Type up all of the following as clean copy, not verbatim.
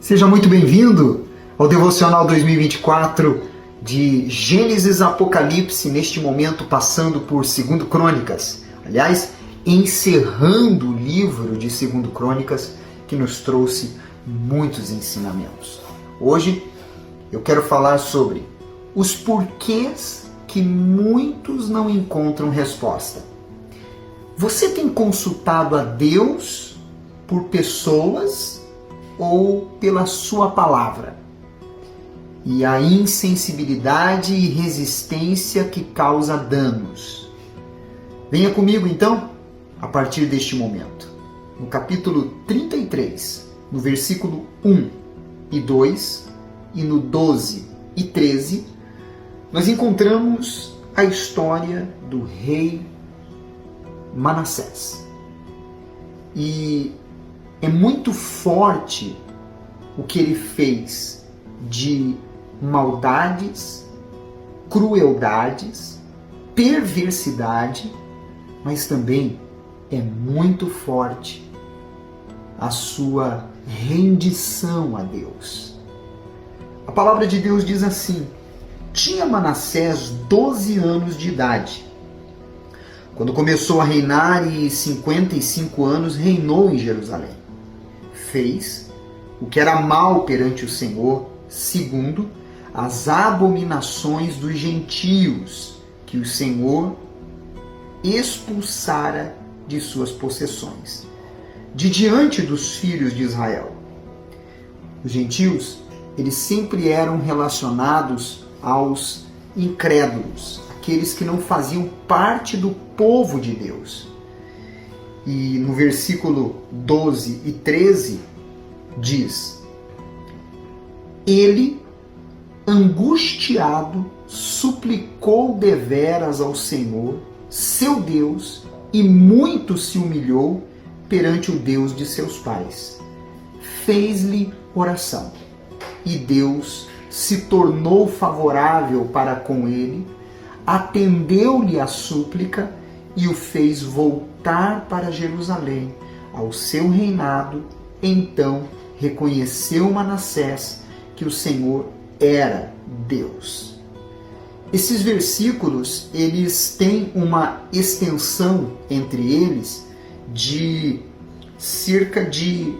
Seja muito bem-vindo ao Devocional 2024 de Gênesis a Apocalipse, neste momento passando por 2 Crônicas. Aliás, encerrando o livro de 2 Crônicas, que nos trouxe muitos ensinamentos. Hoje eu quero falar sobre os porquês que muitos não encontram resposta. Você tem consultado a Deus por pessoas ou pela sua palavra? E a insensibilidade e resistência que causa danos. Venha comigo então, a partir deste momento. No capítulo 33, no versículo 1 e 2, e no 12 e 13, nós encontramos a história do rei Manassés. E é muito forte o que ele fez de maldades, crueldades, perversidade, mas também é muito forte a sua rendição a Deus. A palavra de Deus diz assim: tinha Manassés 12 anos de idade quando começou a reinar, e 55 anos reinou em Jerusalém. Fez o que era mal perante o Senhor, segundo as abominações dos gentios, que o Senhor expulsara de suas possessões, de diante dos filhos de Israel. Os gentios, eles sempre eram relacionados aos incrédulos, aqueles que não faziam parte do povo de Deus. E no versículo 12 e 13 diz: ele, angustiado, suplicou deveras ao Senhor, seu Deus, e muito se humilhou perante o Deus de seus pais. Fez-lhe oração, e Deus se tornou favorável para com ele, atendeu-lhe a súplica e o fez voltar para Jerusalém, ao seu reinado. Então reconheceu Manassés que o Senhor era Deus. Esses versículos, eles têm uma extensão entre eles de cerca de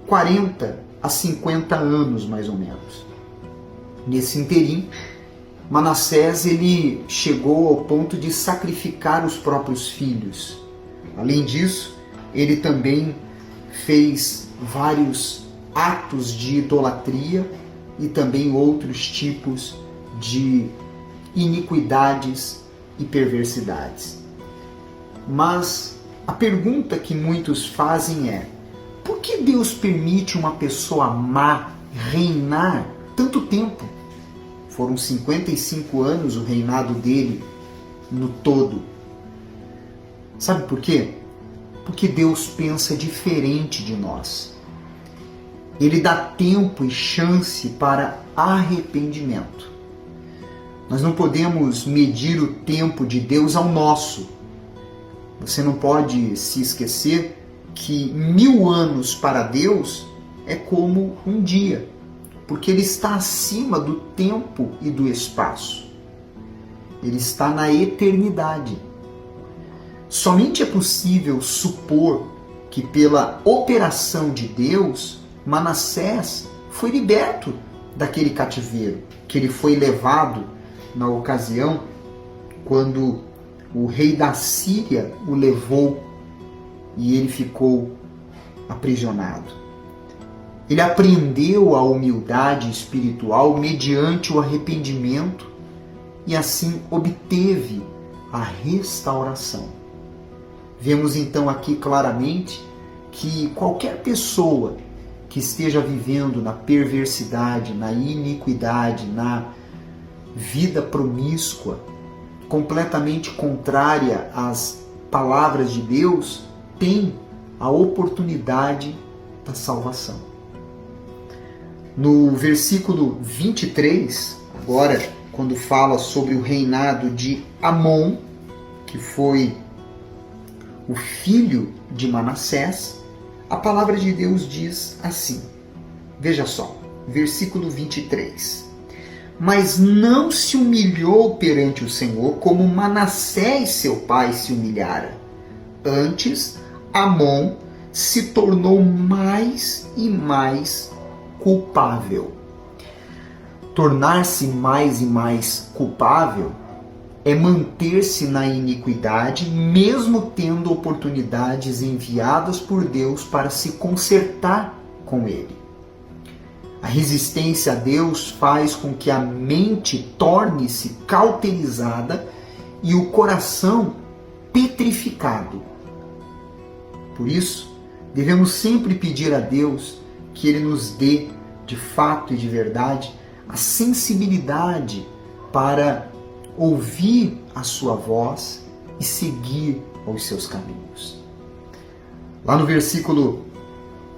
40 a 50 anos, mais ou menos. Nesse interim, Manassés, ele chegou ao ponto de sacrificar os próprios filhos. Além disso, ele também fez vários atos de idolatria e também outros tipos de iniquidades e perversidades. Mas a pergunta que muitos fazem é: por que Deus permite uma pessoa má reinar tanto tempo? Foram 55 anos o reinado dele no todo. Sabe por quê? Porque Deus pensa diferente de nós. Ele dá tempo e chance para arrependimento. Nós não podemos medir o tempo de Deus ao nosso. Você não pode se esquecer que 1000 anos para Deus é como um dia, porque Ele está acima do tempo e do espaço. Ele está na eternidade. Somente é possível supor que pela operação de Deus, Manassés foi liberto daquele cativeiro, que ele foi levado na ocasião quando o rei da Síria o levou e ele ficou aprisionado. Ele aprendeu a humildade espiritual mediante o arrependimento e assim obteve a restauração. Vemos então aqui claramente que qualquer pessoa que esteja vivendo na perversidade, na iniquidade, na vida promíscua, completamente contrária às palavras de Deus, tem a oportunidade da salvação. No versículo 23, agora, quando fala sobre o reinado de Amon, que foi o filho de Manassés, a palavra de Deus diz assim: Veja só, versículo 23. Mas não se humilhou perante o Senhor como Manassés seu pai se humilhara. Antes, Amon se tornou mais e mais culpável. Tornar-se mais e mais culpável é manter-se na iniquidade, mesmo tendo oportunidades enviadas por Deus para se consertar com Ele. A resistência a Deus faz com que a mente torne-se cauterizada e o coração petrificado. Por isso, devemos sempre pedir a Deus que Ele nos dê, de fato e de verdade, a sensibilidade para ouvir a sua voz e seguir aos seus caminhos. Lá no versículo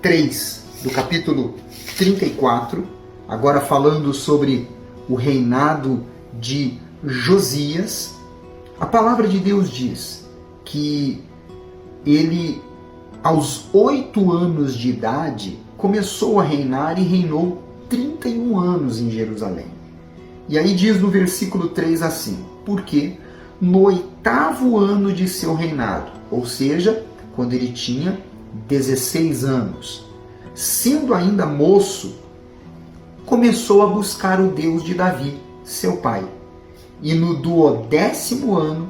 3 do capítulo 34, agora falando sobre o reinado de Josias, a palavra de Deus diz que ele, aos 8 anos de idade, começou a reinar e reinou 31 anos em Jerusalém. E aí diz no versículo 3 assim: porque no 8º ano de seu reinado, ou seja, quando ele tinha 16 anos, sendo ainda moço, começou a buscar o Deus de Davi, seu pai. E no 10º ano,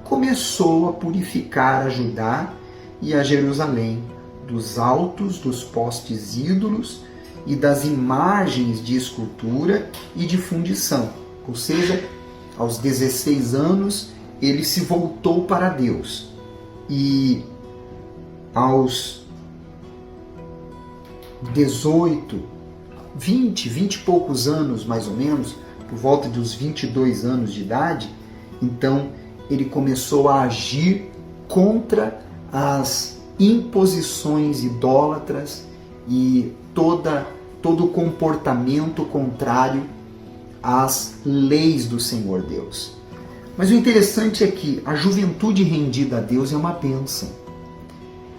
começou a purificar a Judá e a Jerusalém dos altos dos postes ídolos e das imagens de escultura e de fundição. Ou seja, aos 16 anos, ele se voltou para Deus. E aos 18, 20 e poucos anos, mais ou menos, por volta dos 22 anos de idade, então ele começou a agir contra as imposições idólatras e todo comportamento contrário às leis do Senhor Deus. Mas o interessante é que a juventude rendida a Deus é uma bênção.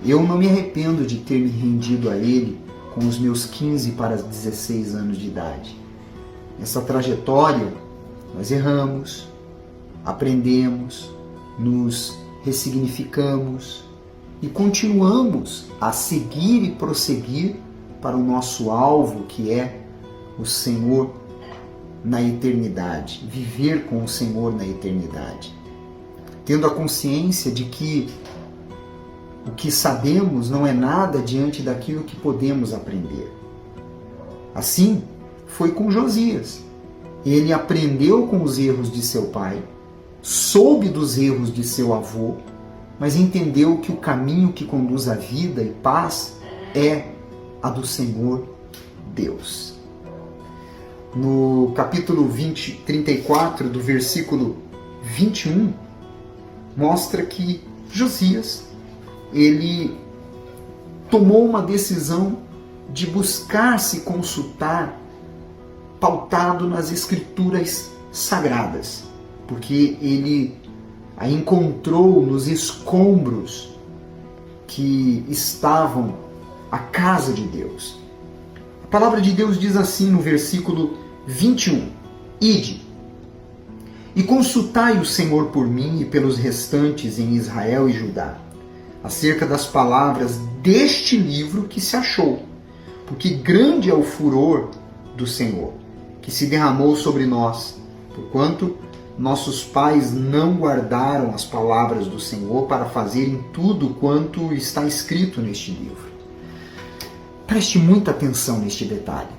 Eu não me arrependo de ter me rendido a Ele com os meus 15 para 16 anos de idade. Nessa trajetória, nós erramos, aprendemos, nos ressignificamos e continuamos a seguir e prosseguir para o nosso alvo, que é o Senhor na eternidade, viver com o Senhor na eternidade, tendo a consciência de que o que sabemos não é nada diante daquilo que podemos aprender. Assim foi com Josias. Ele aprendeu com os erros de seu pai, soube dos erros de seu avô, mas entendeu que o caminho que conduz à vida e paz é a do Senhor Deus. No capítulo 34, do versículo 21, mostra que Josias, ele tomou uma decisão de buscar se consultar pautado nas escrituras sagradas, porque ele a encontrou nos escombros que estavam a casa de Deus. A palavra de Deus diz assim no versículo 21: Ide e consultai o Senhor por mim e pelos restantes em Israel e Judá, acerca das palavras deste livro que se achou, porque grande é o furor do Senhor, que se derramou sobre nós, porquanto nossos pais não guardaram as palavras do Senhor para fazerem tudo quanto está escrito neste livro. Preste muita atenção neste detalhe.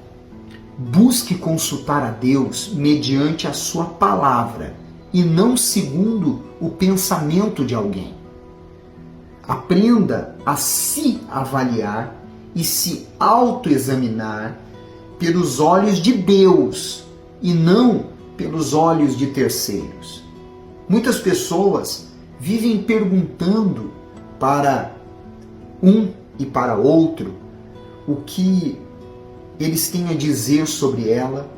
Busque consultar a Deus mediante a sua palavra e não segundo o pensamento de alguém. Aprenda a se avaliar e se autoexaminar pelos olhos de Deus e não pelos olhos de terceiros. Muitas pessoas vivem perguntando para um e para outro o que eles têm a dizer sobre ela,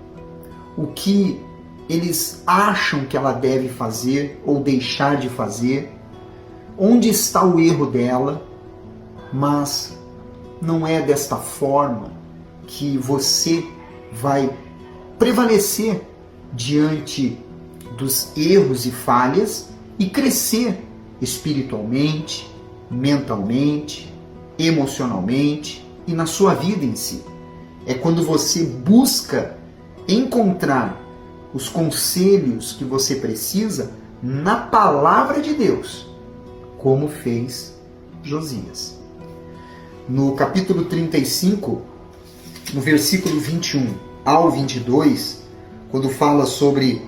o que eles acham que ela deve fazer ou deixar de fazer, onde está o erro dela, mas não é desta forma que você vai prevalecer diante dos erros e falhas e crescer espiritualmente, mentalmente, emocionalmente e na sua vida em si. É quando você busca encontrar os conselhos que você precisa na palavra de Deus, como fez Josias. No capítulo 35, no versículo 21 ao 22, quando fala sobre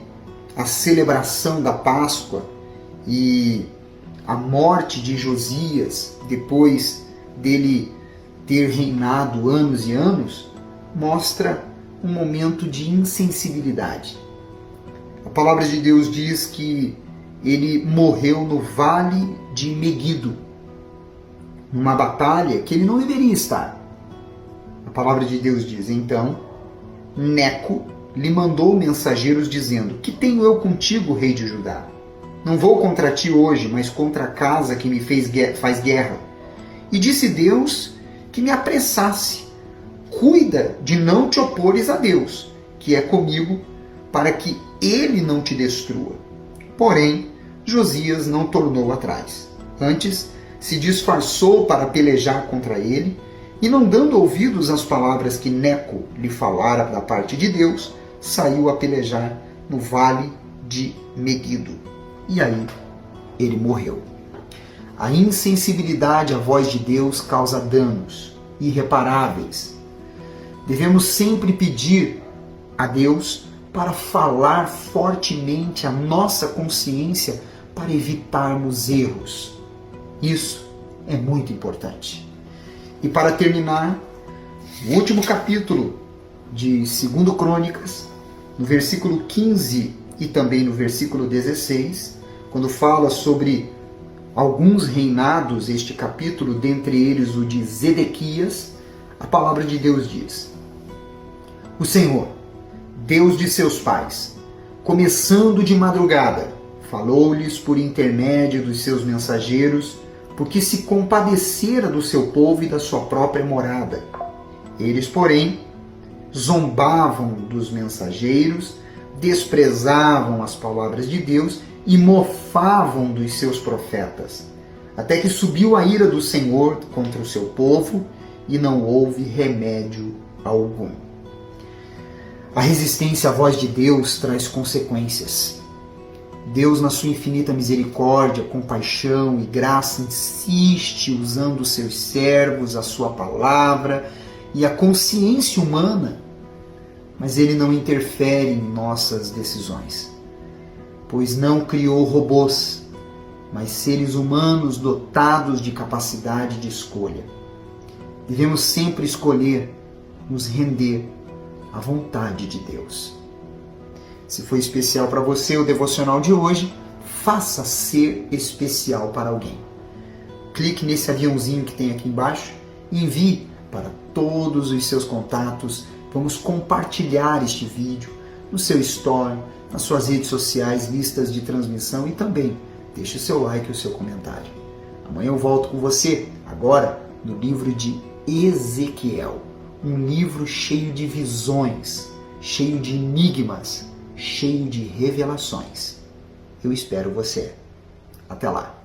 a celebração da Páscoa e a morte de Josias, depois dele ter reinado anos e anos, mostra um momento de insensibilidade. A palavra de Deus diz que ele morreu no vale de Meguido, numa batalha que ele não deveria estar. A palavra de Deus diz: então Neco lhe mandou mensageiros dizendo: que tenho eu contigo, rei de Judá? Não vou contra ti hoje, mas contra a casa que me faz guerra. E disse Deus que me apressasse. Cuida de não te opores a Deus, que é comigo, para que ele não te destrua. Porém, Josias não tornou atrás. Antes, se disfarçou para pelejar contra ele, e não dando ouvidos às palavras que Neco lhe falara da parte de Deus, saiu a pelejar no vale de Meguido. E aí, ele morreu. A insensibilidade à voz de Deus causa danos irreparáveis. Devemos sempre pedir a Deus para falar fortemente a nossa consciência para evitarmos erros. Isso é muito importante. E para terminar, o último capítulo de 2 Crônicas, no versículo 15 e também no versículo 16, quando fala sobre alguns reinados, este capítulo, dentre eles o de Zedequias, a palavra de Deus diz: o Senhor, Deus de seus pais, começando de madrugada, falou-lhes por intermédio dos seus mensageiros, porque se compadecera do seu povo e da sua própria morada. Eles, porém, zombavam dos mensageiros, desprezavam as palavras de Deus e mofavam dos seus profetas, até que subiu a ira do Senhor contra o seu povo e não houve remédio algum. A resistência à voz de Deus traz consequências. Deus, na sua infinita misericórdia, compaixão e graça, insiste usando os seus servos, a sua palavra e a consciência humana, mas Ele não interfere em nossas decisões, pois não criou robôs, mas seres humanos dotados de capacidade de escolha. Devemos sempre escolher nos render à vontade de Deus. Se foi especial para você o devocional de hoje, faça ser especial para alguém. Clique nesse aviãozinho que tem aqui embaixo e envie para todos os seus contatos. Vamos compartilhar este vídeo no seu story, nas suas redes sociais, listas de transmissão e também deixe o seu like e o seu comentário. Amanhã eu volto com você, agora no livro de Ezequiel. Um livro cheio de visões, cheio de enigmas, cheio de revelações. Eu espero você. Até lá.